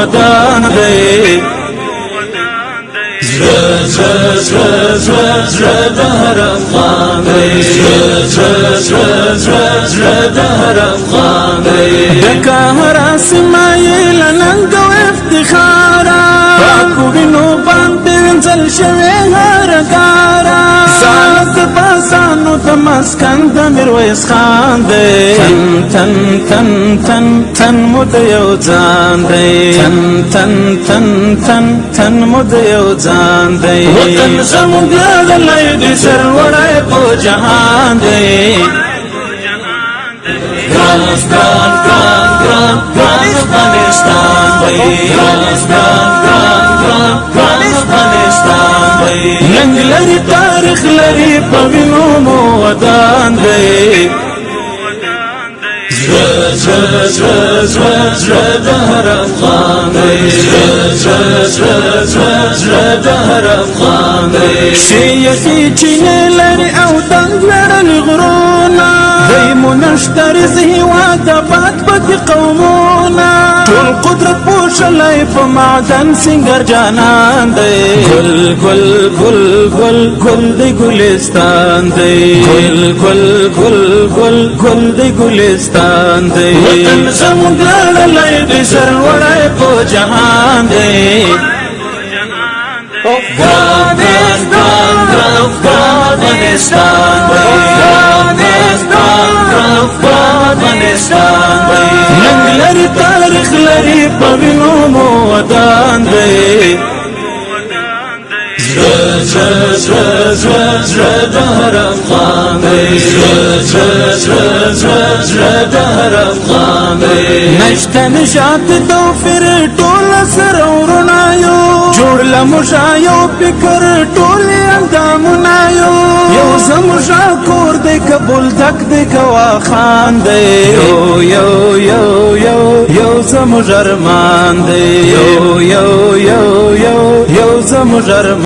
ودان دی زړه زړه زړه زړه زړه د هر افغان دی زړه زړه زړه زړه زړه د هر افغان دی د هر سیمه یې له ننګ او افتخاره پاکو وینو باندې وینځل شوې هر ګاره سالت بازانو د مسکن د میرویس خان دی تن تن تن تن مو د یو ځان دی تن تن تن تن تن مو د یو ځان دی وطن زموږ لړلی دی سرلوړی په جهان دی ګران ګران ګران ګران ګران افغانستان دی ګران ګران ګران ګران ګران افغانستان دی ننګ لري تاریخ لري په وینو مو ودان دی زړه زړه زړه زړه زړه د هر افغان دی زړه زړه زړه زړه زړه د هر افغان دی شیخي چینې لري او دنګ لرلي غرونه دی مو نشته رزق هېواد آباد پکې قومونه ټول قدرت پوښلی په معدن سنګر جانان دی ګل ګل ګل ګل ګل دی ګلستان دی ګل ګل ګل ګل ګل دی ګلستان دی وطن زموږ لړلی دی سرلوړی په جهان دی ګران ګران ګران افغانستان دی ګران ګران ګران افغانستان دی ننګ لري تاریخ لري په وینو مو ودان دی زړه زړه زړه زړه زړه د هر افغان دی زړه زړه زړه زړه زړه د هر افغان دی نشته نشاط توفیر ټول سره ورونه یو جوړ له موږ یو فکر ټول اندامونه یو زموږ کور دی کابل ډک دی کواخان دی یو یو یو یو یو زموږ ارمان دی یو یو یو یو یو زموږ ارمان